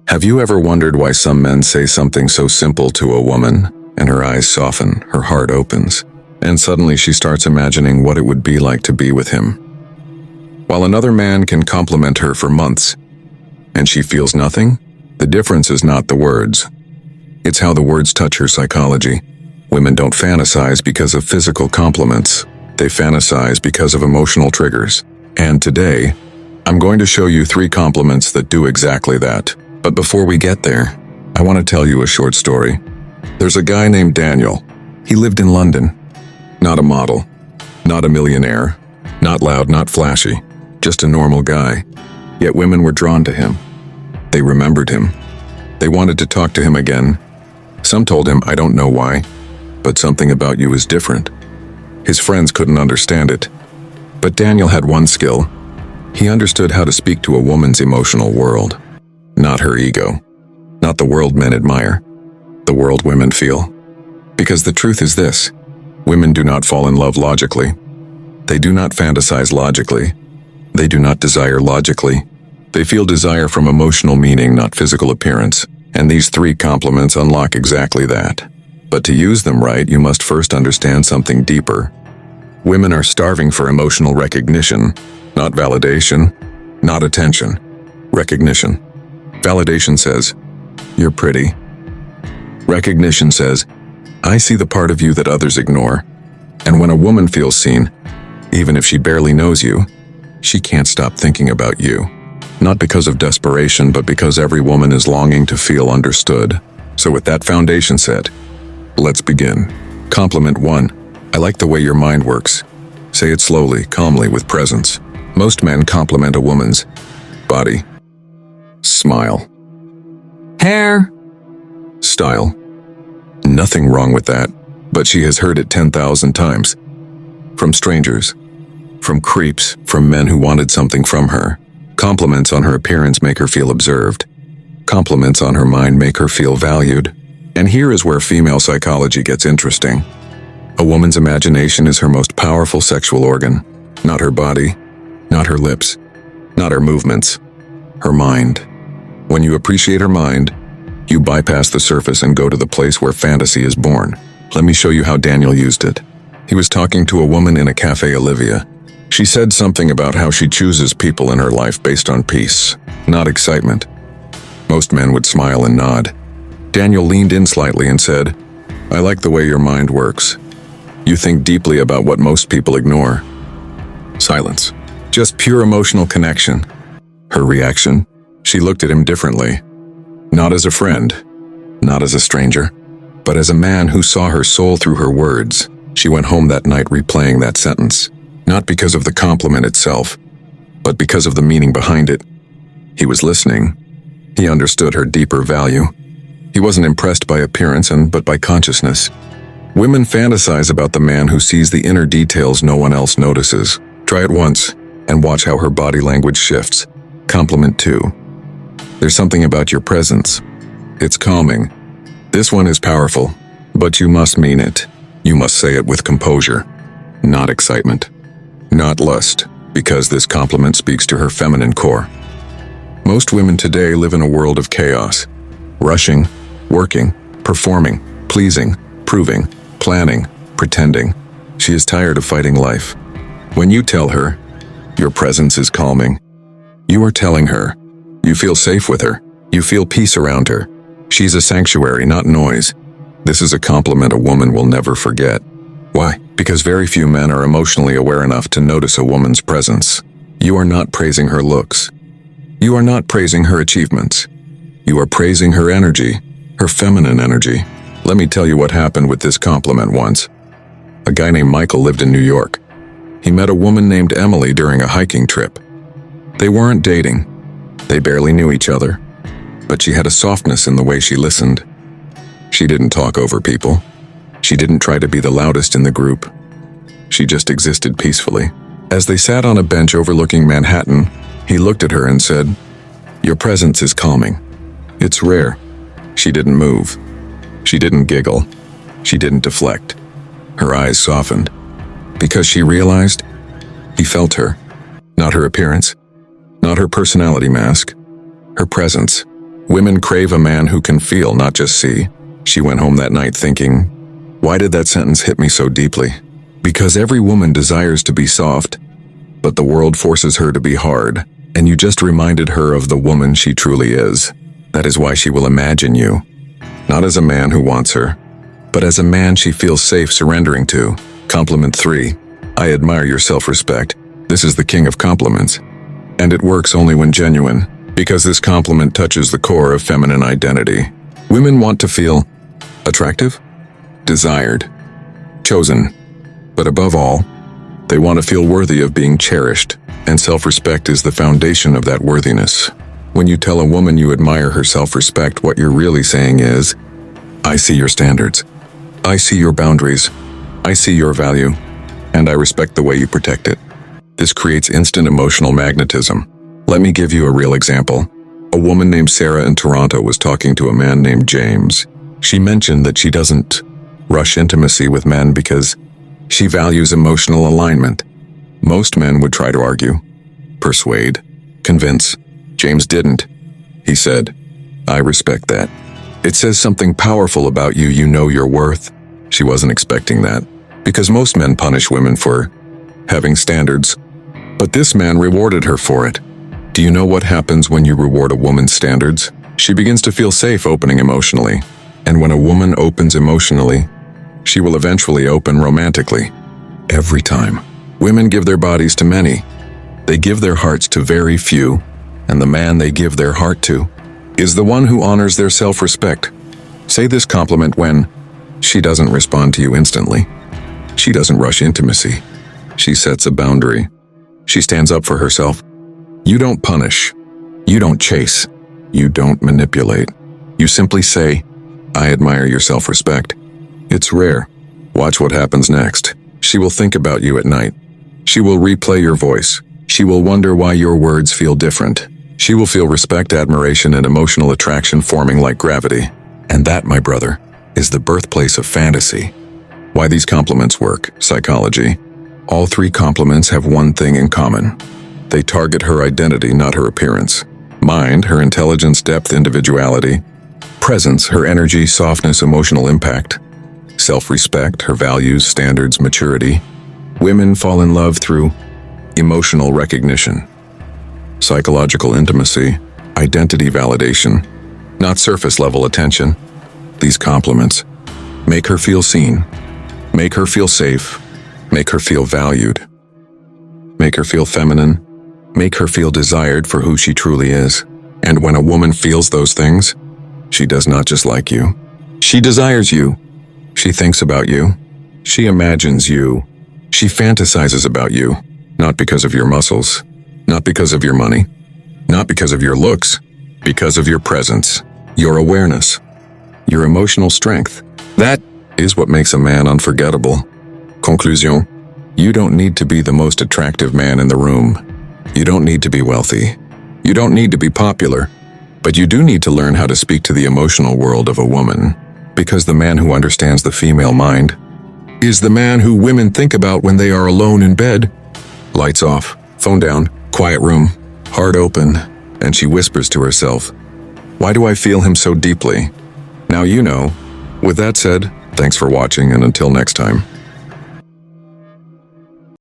Have you ever wondered why some men say something so simple to a woman, and her eyes soften, her heart opens, and suddenly she starts imagining what it would be like to be with him? While another man can compliment her for months, and she feels nothing, the difference is not the words. It's how the words touch her psychology. Women don't fantasize because of physical compliments. They fantasize because of emotional triggers. And today, I'm going to show you 3 compliments that do exactly that. But before we get there, I want to tell you a short story. There's a guy named Daniel. He lived in London. Not a model, not a millionaire, not loud, not flashy, just a normal guy. Yet women were drawn to him. They remembered him. They wanted to talk to him again. Some told him, "I don't know why, but something about you is different." His friends couldn't understand it. But Daniel had one skill. He understood how to speak to a woman's emotional world. Not her ego. Not the world men admire. The world women feel. Because the truth is this: women do not fall in love logically. They do not fantasize logically. They do not desire logically. They feel desire from emotional meaning, not physical appearance. And these 3 compliments unlock exactly that. But to use them right, you must first understand something deeper. Women are starving for emotional recognition, not validation, not attention. Recognition. Validation says, "You're pretty." Recognition says, "I see the part of you that others ignore." And when a woman feels seen, even if she barely knows you, she can't stop thinking about you. Not because of desperation, but because every woman is longing to feel understood. So with that foundation set, let's begin. Compliment 1. I like the way your mind works. Say it slowly, calmly, with presence. Most men compliment a woman's body, smile, Hair. style. Nothing wrong with that, but she has heard it 10,000 times. From strangers, from creeps, from men who wanted something from her. Compliments on her appearance make her feel observed. Compliments on her mind make her feel valued. And here is where female psychology gets interesting. A woman's imagination is her most powerful sexual organ. Not her body, not her lips, not her movements, her mind. When you appreciate her mind, you bypass the surface and go to the place where fantasy is born. Let me show you how Daniel used it. He was talking to a woman in a cafe, Olivia. She said something about how she chooses people in her life based on peace, not excitement. Most men would smile and nod. Daniel leaned in slightly and said, "I like the way your mind works. You think deeply about what most people ignore." Silence. Just pure emotional connection. Her reaction? She looked at him differently. Not as a friend, not as a stranger, but as a man who saw her soul through her words. She went home that night replaying that sentence. Not because of the compliment itself, but because of the meaning behind it. He was listening. He understood her deeper value. He wasn't impressed by appearance but by consciousness. Women fantasize about the man who sees the inner details no one else notices. Try it once and watch how her body language shifts. Compliment 2. There's something about your presence. It's calming. This one is powerful, but you must mean it. You must say it with composure, not excitement. Not lust, because this compliment speaks to her feminine core. Most women today live in a world of chaos. Rushing, working, performing, pleasing, proving, planning, pretending. She is tired of fighting life. When you tell her, your presence is calming, you are telling her, you feel safe with her, you feel peace around her. She's a sanctuary, not noise. This is a compliment a woman will never forget. Why? Because very few men are emotionally aware enough to notice a woman's presence. You are not praising her looks. You are not praising her achievements. You are praising her energy, her feminine energy. Let me tell you what happened with this compliment once. A guy named Michael lived in New York. He met a woman named Emily during a hiking trip. They weren't dating. They barely knew each other. But she had a softness in the way she listened. She didn't talk over people. She didn't try to be the loudest in the group. She just existed peacefully. As they sat on a bench overlooking Manhattan, he looked at her and said, "Your presence is calming. It's rare." She didn't move. She didn't giggle. She didn't deflect. Her eyes softened. Because she realized he felt her. Not her appearance. Not her personality mask. Her presence. Women crave a man who can feel, not just see. She went home that night thinking, why did that sentence hit me so deeply? Because every woman desires to be soft, but the world forces her to be hard, and you just reminded her of the woman she truly is. That is why she will imagine you, not as a man who wants her, but as a man she feels safe surrendering to. Compliment 3. I admire your self-respect. This is the king of compliments. And it works only when genuine, because this compliment touches the core of feminine identity. Women want to feel attractive, desired, chosen, but above all, they want to feel worthy of being cherished, and self-respect is the foundation of that worthiness. When you tell a woman you admire her self-respect, what you're really saying is, I see your standards, I see your boundaries, I see your value, and I respect the way you protect it. This creates instant emotional magnetism. Let me give you a real example. A woman named Sarah in Toronto was talking to a man named James. She mentioned that she doesn't rush intimacy with men because she values emotional alignment. Most men would try to argue, persuade, convince. James didn't. He said, I respect that. It says something powerful about you, you know your worth. She wasn't expecting that, because most men punish women for having standards. But this man rewarded her for it. Do you know what happens when you reward a woman's standards? She begins to feel safe opening emotionally. And when a woman opens emotionally, she will eventually open romantically. Every time. Women give their bodies to many. They give their hearts to very few. And the man they give their heart to is the one who honors their self-respect. Say this compliment when she doesn't respond to you instantly. She doesn't rush intimacy. She sets a boundary. She stands up for herself. You don't punish. You don't chase. You don't manipulate. You simply say, I admire your self-respect. It's rare. Watch what happens next. She will think about you at night. She will replay your voice. She will wonder why your words feel different. She will feel respect, admiration, and emotional attraction forming like gravity. And that, my brother, is the birthplace of fantasy. Why these compliments work? Psychology. All 3 compliments have one thing in common. They target her identity, not her appearance. Mind, her intelligence, depth, individuality. Presence, her energy, softness, emotional impact. Self-respect, her values, standards, maturity. Women fall in love through emotional recognition. Psychological intimacy, identity validation, not surface-level attention. These compliments make her feel seen, make her feel safe, make her feel valued, make her feel feminine, make her feel desired for who she truly is. And when a woman feels those things, she does not just like you. She desires you. She thinks about you. She imagines you. She fantasizes about you, not because of your muscles, not because of your money, not because of your looks, because of your presence, your awareness, your emotional strength. That is what makes a man unforgettable. Conclusion. You don't need to be the most attractive man in the room. You don't need to be wealthy. You don't need to be popular. But you do need to learn how to speak to the emotional world of a woman. Because the man who understands the female mind is the man who women think about when they are alone in bed. Lights off, phone down, quiet room, heart open, and she whispers to herself, why do I feel him so deeply? Now you know. With that said, thanks for watching, and until next time.